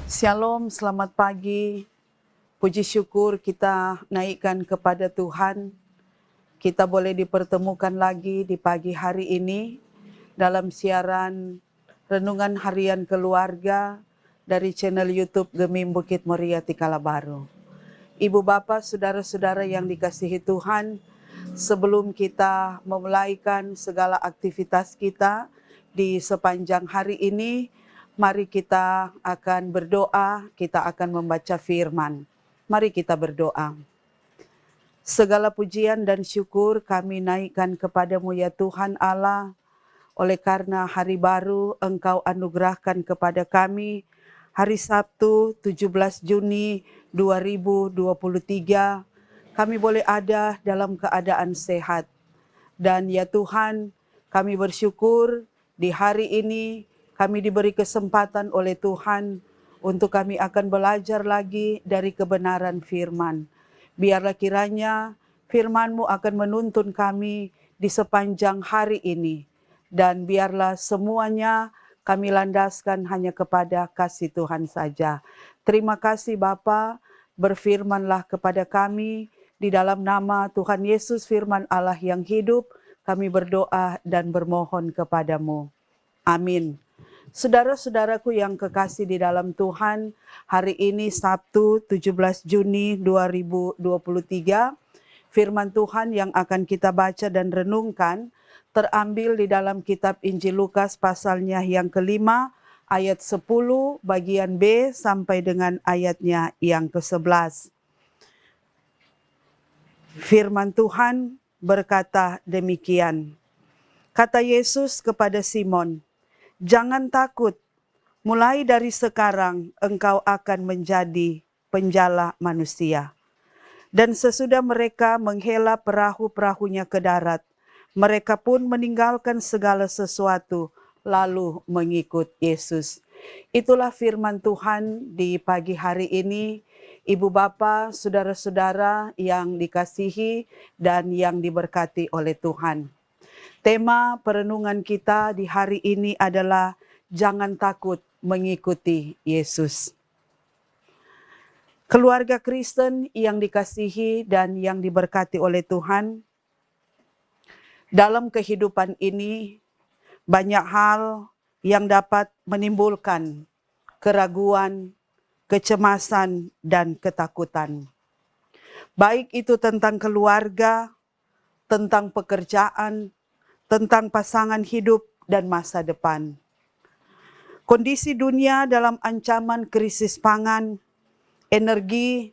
Shalom, selamat pagi. Puji syukur kita naikkan kepada Tuhan. Kita boleh dipertemukan lagi di pagi hari ini dalam siaran Renungan Harian Keluarga dari channel YouTube Gemim Bukit Moriah Tikala Baru. Ibu Bapak, saudara-saudara yang dikasihi Tuhan, sebelum kita memulaikan segala aktivitas kita di sepanjang hari ini, mari kita akan berdoa, kita akan membaca firman. Mari kita berdoa. Segala pujian dan syukur kami naikkan kepadamu ya Tuhan Allah, oleh karena hari baru Engkau anugerahkan kepada kami, hari Sabtu 17 Juni 2023, kami boleh ada dalam keadaan sehat. Dan ya Tuhan, kami bersyukur di hari ini kami diberi kesempatan oleh Tuhan untuk kami akan belajar lagi dari kebenaran firman. Biarlah kiranya firman-Mu akan menuntun kami di sepanjang hari ini. Dan biarlah semuanya kami landaskan hanya kepada kasih Tuhan saja. Terima kasih Bapa, berfirmanlah kepada kami di dalam nama Tuhan Yesus firman Allah yang hidup. Kami berdoa dan bermohon kepadamu. Amin. Saudara-saudaraku yang kekasih di dalam Tuhan, hari ini Sabtu 17 Juni 2023, firman Tuhan yang akan kita baca dan renungkan terambil di dalam kitab Injil Lukas pasalnya yang kelima, ayat 10 bagian B sampai dengan ayatnya yang ke-11. Firman Tuhan berkata demikian. Kata Yesus kepada Simon, "Jangan takut, mulai dari sekarang engkau akan menjadi penjala manusia." Dan sesudah mereka menghela perahu-perahunya ke darat, mereka pun meninggalkan segala sesuatu, lalu mengikut Yesus. Itulah firman Tuhan di pagi hari ini. Ibu Bapa, saudara-saudara yang dikasihi dan yang diberkati oleh Tuhan. Tema perenungan kita di hari ini adalah jangan takut mengikuti Yesus. Keluarga Kristen yang dikasihi dan yang diberkati oleh Tuhan, dalam kehidupan ini banyak hal yang dapat menimbulkan keraguan, kecemasan, dan ketakutan. Baik itu tentang keluarga, tentang pekerjaan, tentang pasangan hidup dan masa depan. Kondisi dunia dalam ancaman krisis pangan, energi,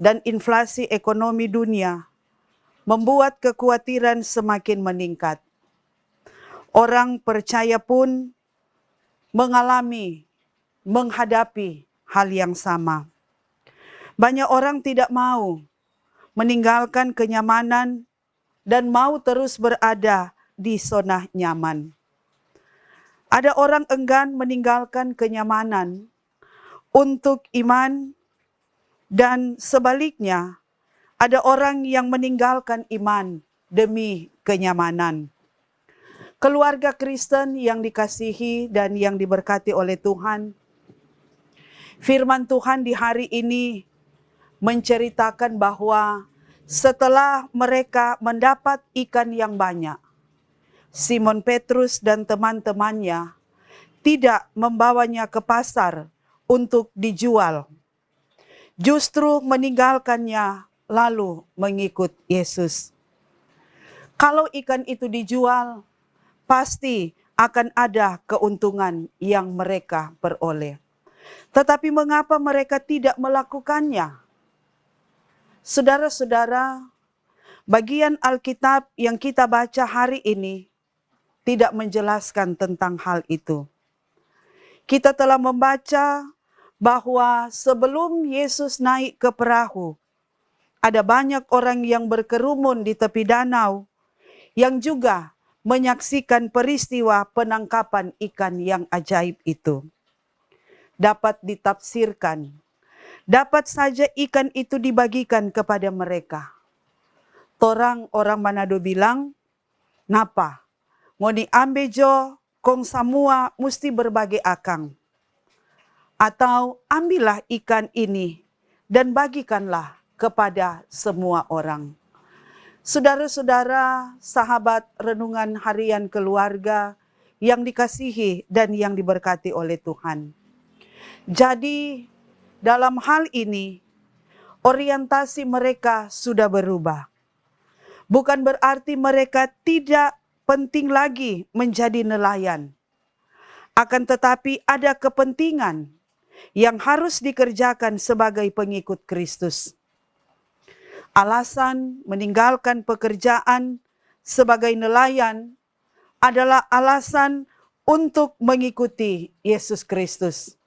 dan inflasi ekonomi dunia membuat kekhawatiran semakin meningkat. Orang percaya pun menghadapi hal yang sama. Banyak orang tidak mau meninggalkan kenyamanan dan mau terus berada di zona nyaman. Ada orang enggan meninggalkan kenyamanan untuk iman, dan sebaliknya ada orang yang meninggalkan iman demi kenyamanan. Keluarga Kristen yang dikasihi dan yang diberkati oleh Tuhan, firman Tuhan di hari ini menceritakan bahwa setelah mereka mendapat ikan yang banyak, Simon Petrus dan teman-temannya tidak membawanya ke pasar untuk dijual. Justru meninggalkannya lalu mengikut Yesus. Kalau ikan itu dijual, pasti akan ada keuntungan yang mereka peroleh. Tetapi mengapa mereka tidak melakukannya? Saudara-saudara, bagian Alkitab yang kita baca hari ini tidak menjelaskan tentang hal itu. Kita telah membaca bahwa sebelum Yesus naik ke perahu, ada banyak orang yang berkerumun di tepi danau yang juga menyaksikan peristiwa penangkapan ikan yang ajaib itu. Dapat ditafsirkan, dapat saja ikan itu dibagikan kepada mereka. Torang orang Manado bilang, "Napa? Ngoni ambejo kong samua musti berbagi akang." Atau ambillah ikan ini dan bagikanlah kepada semua orang. Saudara-saudara, sahabat renungan harian keluarga yang dikasihi dan yang diberkati oleh Tuhan. Jadi dalam hal ini orientasi mereka sudah berubah. Bukan berarti mereka tidak penting lagi menjadi nelayan. Akan tetapi ada kepentingan yang harus dikerjakan sebagai pengikut Kristus. Alasan meninggalkan pekerjaan sebagai nelayan adalah alasan untuk mengikuti Yesus Kristus.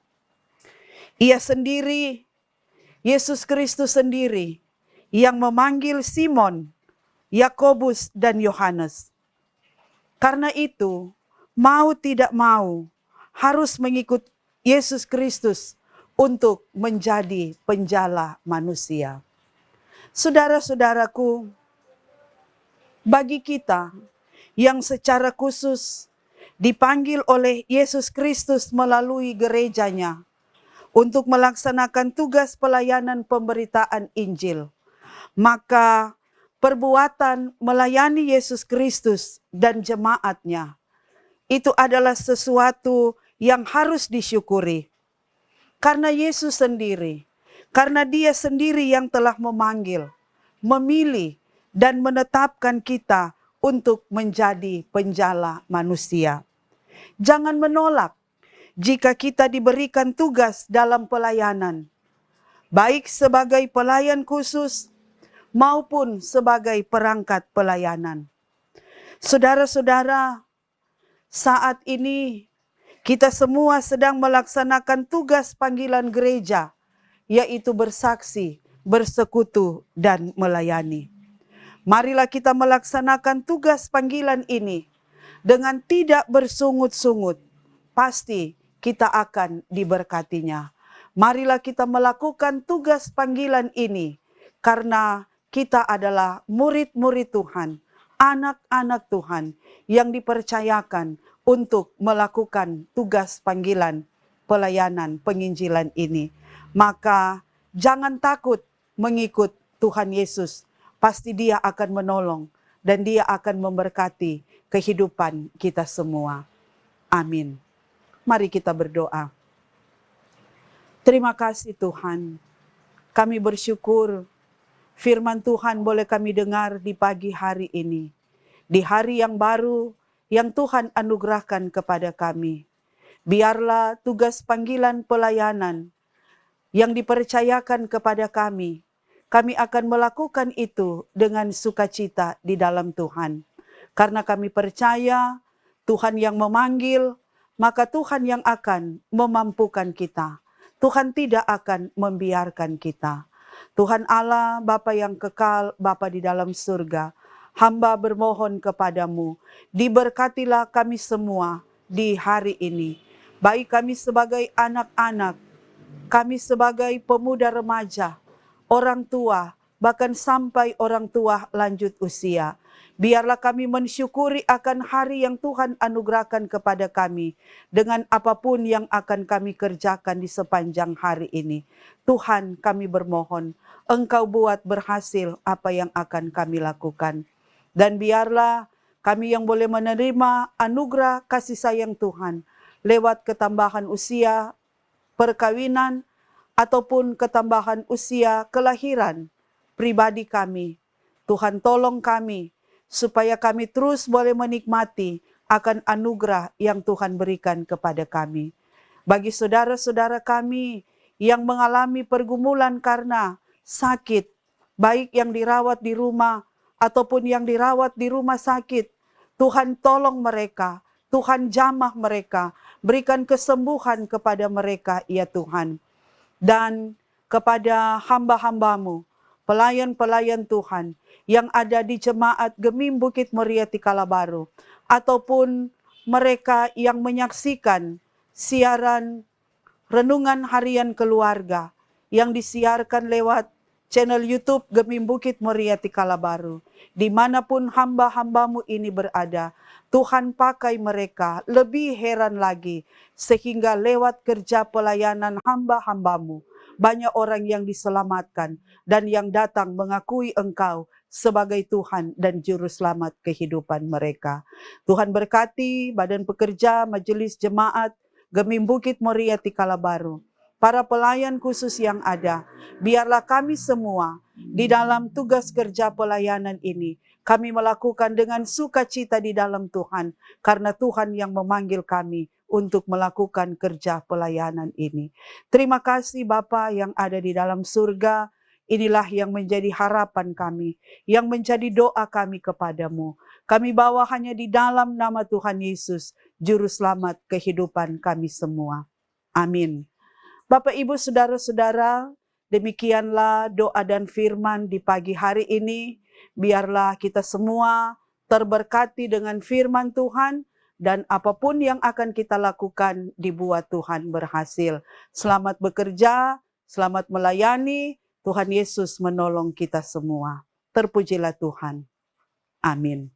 Ia sendiri, Yesus Kristus sendiri, yang memanggil Simon, Yakobus, dan Yohanes. Karena itu, mau tidak mau, harus mengikut Yesus Kristus untuk menjadi penjala manusia. Saudara-saudaraku, bagi kita yang secara khusus dipanggil oleh Yesus Kristus melalui gerejanya untuk melaksanakan tugas pelayanan pemberitaan Injil, maka perbuatan melayani Yesus Kristus dan jemaatnya itu adalah sesuatu yang harus disyukuri. Karena Yesus sendiri, karena Dia sendiri yang telah memanggil, memilih, dan menetapkan kita untuk menjadi penjala manusia. Jangan menolak jika kita diberikan tugas dalam pelayanan, baik sebagai pelayan khusus maupun sebagai perangkat pelayanan. Saudara-saudara, saat ini kita semua sedang melaksanakan tugas panggilan gereja, yaitu bersaksi, bersekutu, dan melayani. Marilah kita melaksanakan tugas panggilan ini dengan tidak bersungut-sungut. Pasti kita akan diberkatinya. Marilah kita melakukan tugas panggilan ini karena kita adalah murid-murid Tuhan, anak-anak Tuhan yang dipercayakan untuk melakukan tugas panggilan pelayanan penginjilan ini. Maka jangan takut mengikut Tuhan Yesus. Pasti Dia akan menolong dan Dia akan memberkati kehidupan kita semua. Amin. Mari kita berdoa. Terima kasih Tuhan. Kami bersyukur firman Tuhan boleh kami dengar di pagi hari ini. Di hari yang baru yang Tuhan anugerahkan kepada kami. Biarlah tugas panggilan pelayanan yang dipercayakan kepada kami akan melakukan itu dengan sukacita di dalam Tuhan. Karena kami percaya Tuhan yang memanggil, maka Tuhan yang akan memampukan kita. Tuhan tidak akan membiarkan kita. Tuhan Allah, Bapa yang kekal, Bapa di dalam surga, hamba bermohon kepadamu, diberkatilah kami semua di hari ini. Baik kami sebagai anak-anak, kami sebagai pemuda remaja, orang tua, bahkan sampai orang tua lanjut usia. Biarlah kami mensyukuri akan hari yang Tuhan anugerahkan kepada kami dengan apapun yang akan kami kerjakan di sepanjang hari ini. Tuhan, kami bermohon, Engkau buat berhasil apa yang akan kami lakukan. Dan biarlah kami yang boleh menerima anugerah kasih sayang Tuhan lewat ketambahan usia perkawinan ataupun ketambahan usia kelahiran pribadi kami. Tuhan tolong kami supaya kami terus boleh menikmati akan anugerah yang Tuhan berikan kepada kami. Bagi saudara-saudara kami yang mengalami pergumulan karena sakit, baik yang dirawat di rumah ataupun yang dirawat di rumah sakit, Tuhan tolong mereka, Tuhan jamah mereka, berikan kesembuhan kepada mereka ya Tuhan. Dan kepada hamba-hambamu, pelayan-pelayan Tuhan yang ada di jemaat Gemim Bukit Muria Tikala Baru, ataupun mereka yang menyaksikan siaran renungan harian keluarga yang disiarkan lewat channel YouTube Gemim Bukit Muria Tikala Baru. Dimanapun hamba-hambamu ini berada, Tuhan pakai mereka lebih heran lagi, sehingga lewat kerja pelayanan hamba-hambamu, banyak orang yang diselamatkan dan yang datang mengakui Engkau sebagai Tuhan dan Juru Selamat kehidupan mereka. Tuhan berkati badan pekerja, majelis jemaat, Gemim Bukit Muria Tikala Baru, para pelayan khusus yang ada, biarlah kami semua di dalam tugas kerja pelayanan ini, kami melakukan dengan sukacita di dalam Tuhan, karena Tuhan yang memanggil kami untuk melakukan kerja pelayanan ini. Terima kasih Bapa yang ada di dalam surga, inilah yang menjadi harapan kami, yang menjadi doa kami kepadamu. Kami bawa hanya di dalam nama Tuhan Yesus, Juru Selamat kehidupan kami semua. Amin. Bapak, Ibu, Saudara-saudara, demikianlah doa dan firman di pagi hari ini. Biarlah kita semua terberkati dengan firman Tuhan, dan apapun yang akan kita lakukan dibuat Tuhan berhasil. Selamat bekerja, selamat melayani, Tuhan Yesus menolong kita semua. Terpujilah Tuhan. Amin.